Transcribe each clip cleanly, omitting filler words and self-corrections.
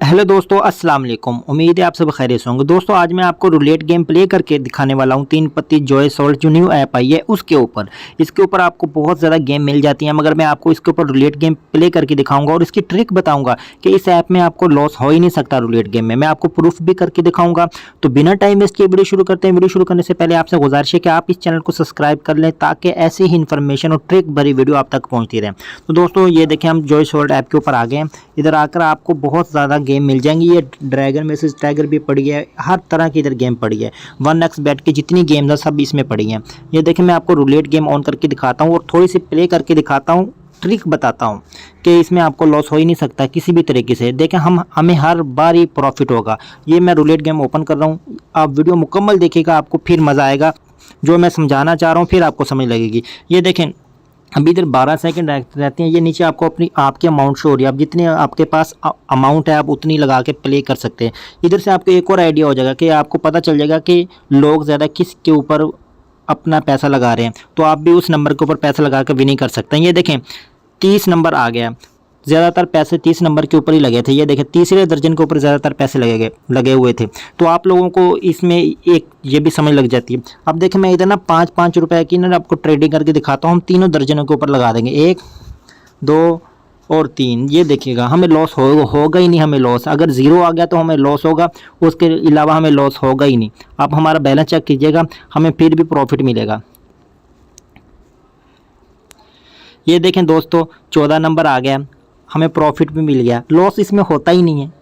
Hello दोस्तों, अस्सलाम वालेकुम। उम्मीद है आप सब खैरियत से होंगे। दोस्तों आज मैं आपको रूलेट गेम प्ले करके दिखाने वाला हूँ। 3 पत्ती जॉय सॉल्ट जो न्यू ऐप आई है उसके ऊपर। इसके ऊपर आपको बहुत ज़्यादा गेम मिल जाती हैं, मगर मैं आपको इसके ऊपर रूलेट गेम प्ले करके दिखाऊंगा और इसकी ट्रिक बताऊंगा कि इस ऐप में आपको लॉस हो ही नहीं सकता। रूलेट गेम में मैं आपको प्रूफ भी करके दिखाऊंगा। तो बिना टाइम वेस्ट किए वीडियो शुरू करते हैं। वीडियो शुरू करने से पहले आपसे गुजारिश है कि आप इस चैनल को सब्सक्राइब कर लें ताकि ऐसे ही इन्फॉर्मेशन और ट्रिक भरी वीडियो आप तक पहुँचती रहे। तो दोस्तों ये देखें, हम जॉय सॉल्ट ऐप के ऊपर आ गए हैं। इधर आकर आपको बहुत ज़्यादा गेम मिल जाएंगी। ये ड्रैगन वर्सेस टाइगर भी पड़ी है, हर तरह की इधर गेम पड़ी है। 1x बैट की जितनी गेम है सब इसमें पड़ी हैं। ये देखें, मैं आपको रूलेट गेम ऑन करके दिखाता हूँ और थोड़ी सी प्ले करके दिखाता हूँ, ट्रिक बताता हूँ कि इसमें आपको लॉस हो ही नहीं सकता किसी भी तरीके से। देखें, हमें हर बार ही प्रॉफिट होगा। ये मैं रूलेट गेम ओपन कर रहा हूँ, आप वीडियो मुकम्मल देखिएगा, आपको फिर मज़ा आएगा। जो मैं समझाना चाह रहा हूँ फिर आपको समझ लगेगी। ये देखें, अभी इधर 12 सेकंड रहते हैं। ये नीचे आपको आपकी अमाउंट शो हो रही है। आप जितने आपके पास अमाउंट है आप उतनी लगा के प्ले कर सकते हैं। इधर से आपको एक और आइडिया हो जाएगा कि आपको पता चल जाएगा कि लोग ज़्यादा किसके ऊपर अपना पैसा लगा रहे हैं, तो आप भी उस नंबर के ऊपर पैसा लगा कर विनिंग कर सकते हैं। ये देखें 30 नंबर आ गया। ज़्यादातर पैसे 30 नंबर के ऊपर ही लगे थे। ये देखें तीसरे दर्जन के ऊपर ज़्यादातर पैसे लगे हुए थे। तो आप लोगों को इसमें एक ये भी समझ लग जाती है। अब देखें, मैं इधर ना 5-5 रुपए की ना आपको ट्रेडिंग करके दिखाता हूँ। हम तीनों दर्जनों के ऊपर लगा देंगे, 1, 2 और 3। ये देखिएगा, हमें लॉस होगा ही नहीं। हमें लॉस अगर ज़ीरो आ गया तो हमें लॉस होगा, उसके अलावा हमें लॉस होगा ही नहीं। आप हमारा बैलेंस चेक कीजिएगा, हमें फिर भी प्रॉफिट मिलेगा। ये देखें दोस्तों, 14 नंबर आ गया, हमें प्रॉफिट भी मिल गया। लॉस इसमें होता ही नहीं है।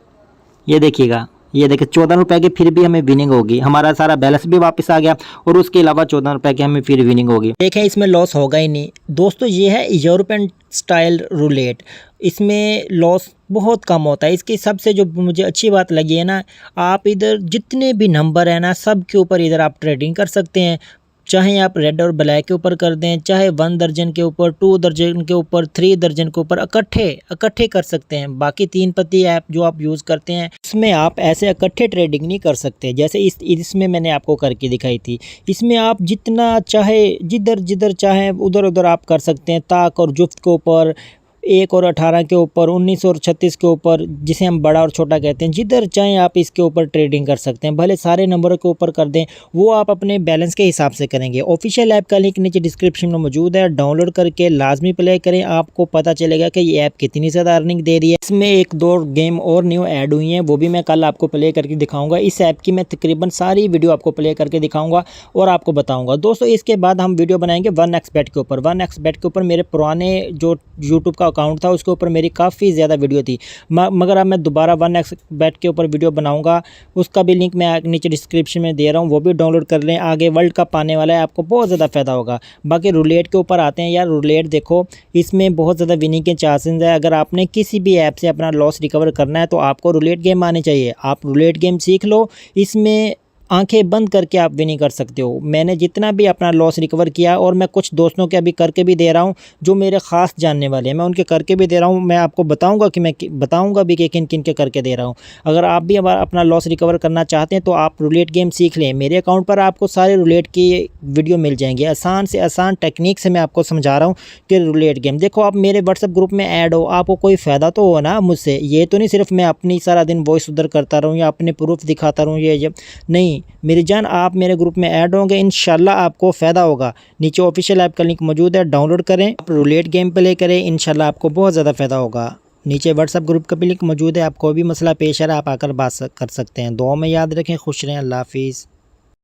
ये देखिएगा, ये देखिए 14 रुपये की फिर भी हमें विनिंग होगी। हमारा सारा बैलेंस भी वापस आ गया और उसके अलावा 14 रुपये की हमें फिर विनिंग होगी। देखें, इसमें लॉस होगा ही नहीं। दोस्तों ये है यूरोपियन स्टाइल रूलेट। इसमें लॉस बहुत कम होता है। इसकी सबसे जो मुझे अच्छी बात लगी है ना, आप इधर जितने भी नंबर हैं ना सब के ऊपर इधर आप ट्रेडिंग कर सकते हैं। चाहे आप रेड और ब्लैक के ऊपर कर दें, चाहे 1 दर्जन के ऊपर, 2 दर्जन के ऊपर, 3 दर्जन के ऊपर इकट्ठे कर सकते हैं। बाकी 3 पत्ती ऐप जो आप यूज़ करते हैं इसमें आप ऐसे इकट्ठे ट्रेडिंग नहीं कर सकते, जैसे इसमें मैंने आपको करके दिखाई थी। इसमें आप जितना चाहे जिधर चाहे उधर उधर आप कर सकते हैं। ताक और जुफ्त के ऊपर, 1 और 18 के ऊपर, 19 और 36 के ऊपर, जिसे हम बड़ा और छोटा कहते हैं, जिधर चाहें आप इसके ऊपर ट्रेडिंग कर सकते हैं। भले सारे नंबरों के ऊपर कर दें, वो आप अपने बैलेंस के हिसाब से करेंगे। ऑफिशियल ऐप का लिंक नीचे डिस्क्रिप्शन में मौजूद है, डाउनलोड करके लाजमी प्ले करें। आपको पता चलेगा कि ये ऐप कितनी ज़्यादा अर्निंग दे रही है। इसमें 1-2 गेम और न्यू ऐड हुई हैं, वो भी मैं कल आपको प्ले करके दिखाऊँगा। इस ऐप की मैं तकरीबन सारी वीडियो आपको प्ले करके दिखाऊँगा और आपको बताऊँगा। दोस्तों इसके बाद हम वीडियो बनाएंगे 1x बैट के ऊपर। 1x बैट के ऊपर मेरे पुराने जो यूट्यूब का अकाउंट था उसके ऊपर मेरी काफ़ी ज़्यादा वीडियो थी, मगर अब मैं दोबारा 1x बैट के ऊपर वीडियो बनाऊंगा। उसका भी लिंक मैं नीचे डिस्क्रिप्शन में दे रहा हूं, वो भी डाउनलोड कर लें। आगे वर्ल्ड कप आने वाला है, आपको बहुत ज़्यादा फ़ायदा होगा। बाकी रूलेट के ऊपर आते हैं। यार रूलेट देखो, इसमें बहुत ज़्यादा विनिंग के चांसेस है। अगर आपने किसी भी ऐप से अपना लॉस रिकवर करना है तो आपको रूलेट गेम आने चाहिए। आप रूलेट गेम सीख लो, इसमें आंखें बंद करके आप विनिंग कर सकते हो। मैंने जितना भी अपना लॉस रिकवर किया और मैं कुछ दोस्तों के अभी करके भी दे रहा हूं जो मेरे ख़ास जानने वाले हैं, मैं उनके करके भी दे रहा हूं। मैं आपको बताऊंगा कि मैं बताऊंगा भी कि किन किन के करके दे रहा हूं। अगर आप भी अपना लॉस रिकवर करना चाहते हैं तो आप रूलेट गेम सीख लें। मेरे अकाउंट पर आपको सारे रूलेट की वीडियो मिल जाएंगे। आसान से आसान टेक्निक से मैं आपको समझा रहा हूँ कि रूलेट गेम देखो। आप मेरे व्हाट्सएप ग्रुप में ऐड हो, आपको कोई फ़ायदा तो हो ना मुझसे। ये तो नहीं सिर्फ मैं अपनी सारा दिन वॉइस उधर करता रहूँ या अपने प्रूफ दिखाता रहूँ। ये नहीं मेरी जान, आप मेरे ग्रुप में ऐड होंगे, इंशाल्लाह आपको फ़ायदा होगा। नीचे ऑफिशियल ऐप का लिंक मौजूद है, डाउनलोड करें, आप रूलेट गेम प्ले करें, इंशाल्लाह आपको बहुत ज़्यादा फ़ायदा होगा। नीचे व्हाट्सएप ग्रुप का भी लिंक मौजूद है, आप कोई भी मसला पेश है आप आकर बात कर सकते हैं। दुआ में याद रखें, खुश रहें, अल्लाह हाफिज़।